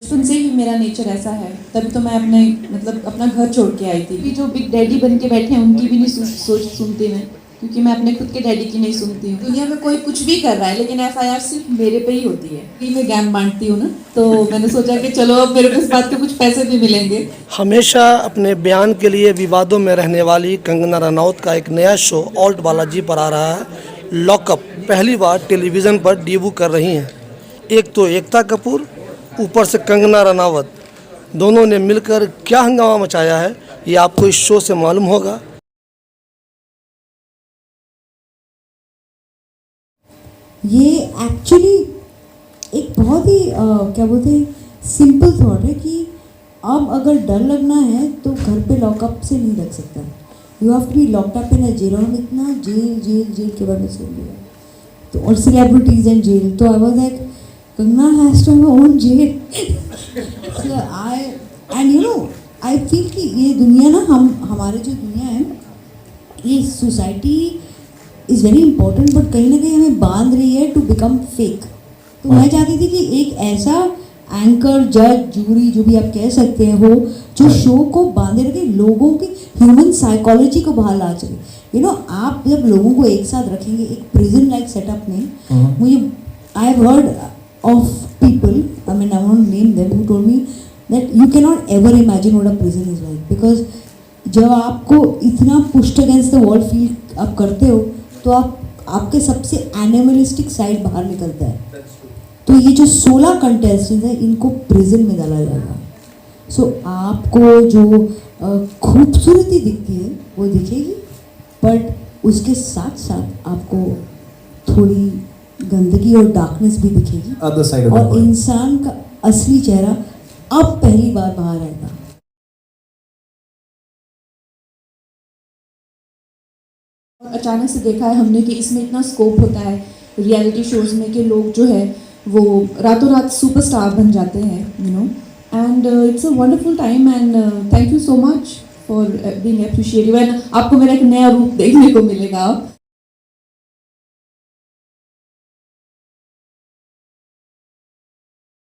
बचपन से ही मेरा नेचर ऐसा है, तभी तो मैं अपने मतलब अपना घर छोड़ के आई थी। जो बिग डैडी बन के बैठे हैं उनकी भी नहीं सोच सुनती मैं, क्योंकि मैं अपने खुद के डैडी की नहीं सुनती हूँ। दुनिया में कोई कुछ भी कर रहा है लेकिन एफआईआर सिर्फ मेरे पे ही होती है। कि मैं ज्ञान बांटती हूँ ना, तो मैंने सोचा कि चलो अब मेरे को इस बात के कुछ पैसे भी मिलेंगे। हमेशा अपने बयान के लिए विवादों में रहने वाली कंगना रनौत का एक नया शो ऑल्ट बालाजी पर आ रहा है। लॉकअप पहली बार टेलीविज़न पर डेब्यू कर रही हैं। एक तो एकता कपूर, ऊपर से कंगना रनावत, दोनों ने मिलकर क्या हंगामा मचाया है ये आपको इस शो से मालूम होगा। ये एक्चुअली एक बहुत ही क्या बोलते हैं सिंपल थॉट है कि अब अगर डर लगना है तो घर पे लॉकअप से नहीं लग सकता। You have to be locked up in a jail. और हम इतना जेल जेल जेल के बारे में सुन लिया तो, और सेलिब्रिटीज एंड जेल, तो I was like Kangana has to have her own jail. So I and you know I feel कि ये दुनिया ना, हमारे जो दुनिया है, ये society is very important, but कहीं ना कहीं हमें बांध रही है टू बिकम फेक। तो मैं चाहती थी कि एक ऐसा एंकर, जज, जूरी, जो भी आप कह सकते हैं, हो जो शो को बांधे रखे, लोगों की ह्यूमन साइकोलॉजी को बाहर ला सके। यू नो, आप जब लोगों को एक साथ रखेंगे एक प्रिजन लाइक सेटअप में, मुझे I have heard of people, I mean I won't name them, who told me that you can not ever imagine what a prison is like, because जब आपको इतना pushed against the wall feel आप करते हो तो आपके सबसे animalistic side बाहर निकलता है। तो ये जो 16 कंटेस्टेंट्स हैं इनको प्रिजन में डाला जाएगा। सो आपको जो खूबसूरती दिखती है वो दिखेगी, बट उसके साथ साथ आपको थोड़ी गंदगी और डार्कनेस भी दिखेगी, और इंसान का असली चेहरा अब पहली बार बाहर आएगा। अचानक से देखा है हमने कि इसमें इतना स्कोप होता है रियलिटी शोज में कि लोग जो है वो रातों रात सुपरस्टार बन जाते हैं, you know, and it's a wonderful time and thank you so much for being appreciated. And आपको मेरा एक नया रूप देखने को मिलेगा।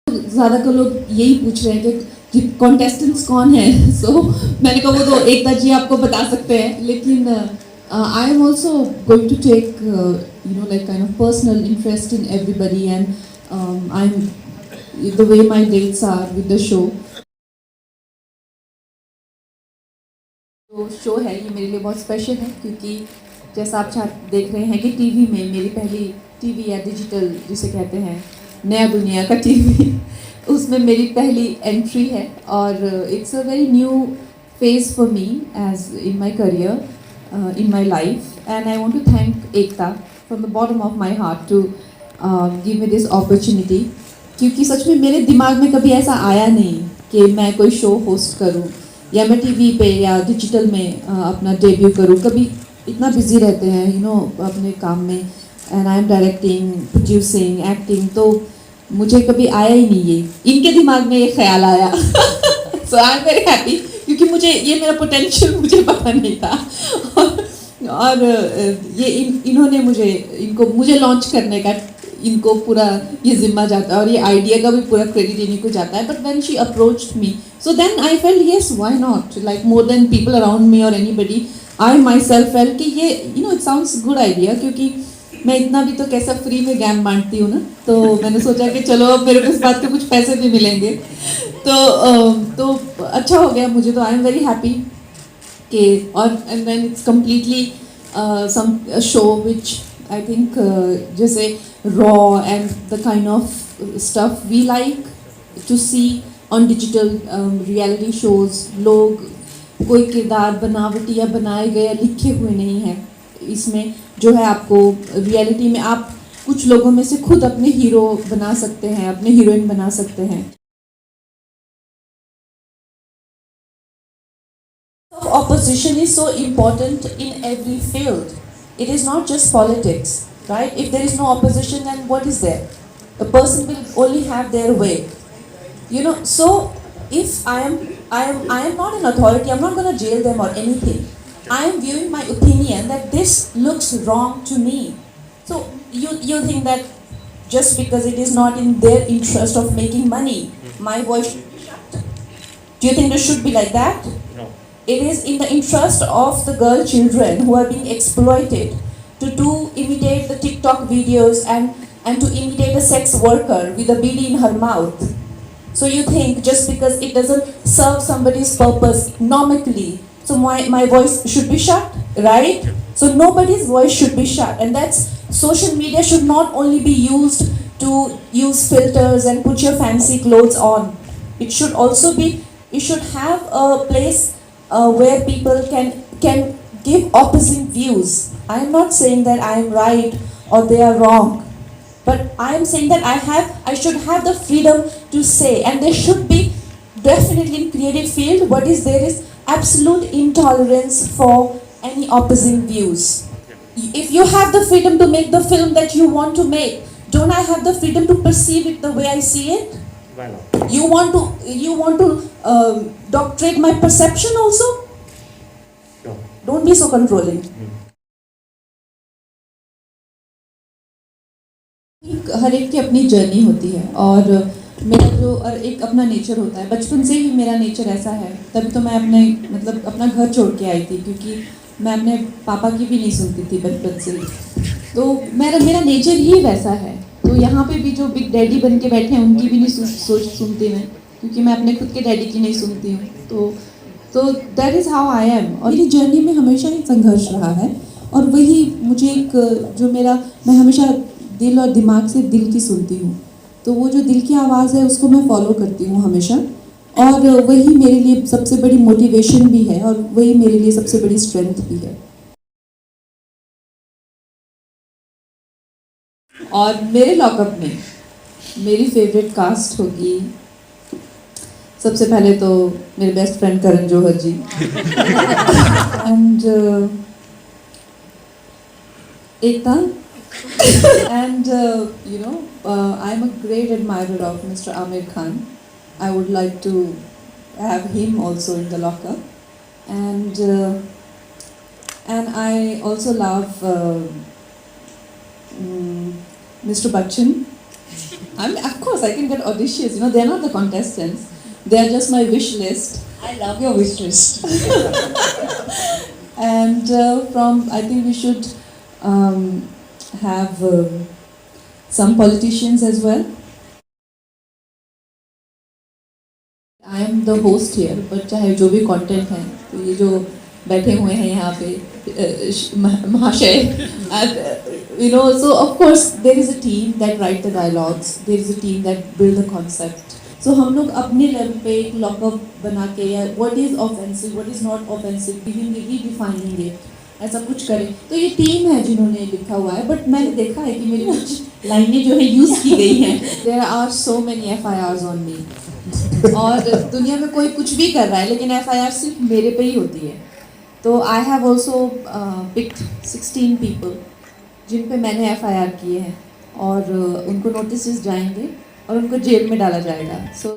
ज़्यादातर लोग यही पूछ रहे हैं कि कॉन्टेस्टेंट्स कौन है। सो मैंने कहा वो तो एकता जी आपको बता सकते हैं, लेकिन I am also going to take, like kind of personal interest in everybody, and I'm the way my dates are with the show. तो शो है ये मेरे लिए बहुत स्पेशल है, क्योंकि जैसा आप देख रहे हैं कि टीवी में मेरी पहली टीवी या डिजिटल जिसे कहते हैं नया दुनिया का टीवी उसमें मेरी पहली एंट्री है, और it's a very new phase for me as in my career. In my life, and I want to thank Ekta from the bottom of my heart to give me this opportunity, क्योंकि सच में मेरे दिमाग में कभी ऐसा आया नहीं कि मैं कोई शो होस्ट करूं या मैं टीवी पे या डिजिटल में अपना डेब्यू करूं. कभी इतना बिजी रहते हैं अपने काम में, and I am directing, producing, acting, तो मुझे कभी आया ही नहीं ये. इनके दिमाग में ये ख्याल आया. सो आई एम वेरी हैप्पी, क्योंकि मुझे ये मेरा पोटेंशियल मुझे पता नहीं था, और ये इन्होंने मुझे लॉन्च करने का इनको पूरा ये जिम्मा जाता है, और ये आइडिया का भी पूरा क्रेडिट इन्हीं को जाता है. But when she approached me, so then I felt yes, why not, like more then people around me और anybody, I myself felt कि ये इट साउंड्स गुड आइडिया, क्योंकि मैं इतना भी तो कैसा फ्री में ज्ञान बांटती हूँ ना, तो मैंने सोचा कि चलो अब मेरे को इस बात के कुछ पैसे भी मिलेंगे, तो अच्छा हो गया मुझे. तो आई एम वेरी हैप्पी कि, और and then it's completely some show which I think जैसे raw and the kind of stuff we like to see on digital reality shows. लोग कोई किरदार बनावटी या बनाए गए या लिखे हुए नहीं हैं. इसमें जो है आपको रियलिटी में आप कुछ लोगों में से खुद अपने हीरो बना सकते हैं, अपने हीरोइन बना सकते हैं. Opposition is so important in every field. It is not just politics, right? If there is no opposition, then what is there? The person will only have their way, So if I am not an authority. I'm not going to jail them or anything. I am viewing my opinion that this looks wrong to me. So you think that just because it is not in their interest of making money, my voice should be shut? Do you think it should be like that? No. It is in the interest of the girl children who are being exploited to imitate the TikTok videos and to imitate a sex worker with a beady in her mouth. So you think just because it doesn't serve somebody's purpose economically, so my voice should be shut, right? So nobody's voice should be shut. And that's, social media should not only be used to use filters and put your fancy clothes on. It should also be, you should have a place where people can give opposing views. I am not saying that I am right or they are wrong, but I am saying that I should have the freedom to say, and there should be definitely in creative field there is absolute intolerance for any opposing views. If you have the freedom to make the film that you want to make, don't I have the freedom to perceive it the way I see it? Why not? You want to doctorate my perception also? No. Don't be so controlling. हर एक की अपनी journey होती है और मेरा जो और एक अपना नेचर होता है, बचपन से ही मेरा नेचर ऐसा है। तभी तो मैं अपने मतलब अपना घर छोड़ के आई थी, क्योंकि मैं अपने पापा की भी नहीं सुनती थी बचपन से। तो मेरा नेचर ही वैसा है। तो यहाँ पे भी जो बिग डैडी बन के बैठे हैं उनकी भी नहीं सुनती मैं, क्योंकि मैं अपने खुद के डैडी की नहीं सुनती हूँ। तो that is how I am. और मेरी जर्नी में हमेशा ही संघर्ष रहा है, और वही मुझे एक जो मैं हमेशा दिल और दिमाग से दिल की सुनती हूँ, तो वो जो दिल की आवाज़ है उसको मैं फॉलो करती हूँ हमेशा, और वही मेरे लिए सबसे बड़ी मोटिवेशन भी है और वही मेरे लिए सबसे बड़ी स्ट्रेंथ भी है। और मेरे लॉकअप में मेरी फेवरेट कास्ट होगी, सबसे पहले तो मेरे best friend Karan Johar ji and Ekta and I'm a great admirer of Mr. Amir Khan. I would like to have him also in the lockup, and I also love Mr. Bachchan. Of course I can get auditions. They're not the contestants. They are just my wish list. I love your wish list. And I think we should have some politicians as well. I am the host here, but चाहे जो भी content है, तो ये जो बैठे हुए हैं यहाँ पे महाशय, so of course there is a team that write the dialogues, there is a team that build the concept. So हम लोग अपने लेवल पे एक लॉकअप बना के, या what is offensive, what is not offensive, redefining it, ऐसा कुछ करें। तो ये टीम है जिन्होंने लिखा हुआ है, बट मैंने देखा है कि मेरी कुछ लाइनें जो है यूज़ की गई हैं। There are so many FIRs on me. और दुनिया में कोई कुछ भी कर रहा है, लेकिन FIR सिर्फ मेरे पे ही होती है। तो I have also picked 16 people जिन पे मैंने FIR किए हैं, और उनको नोटिस जाएंगे और उनको जेल में डाला जाएगा। So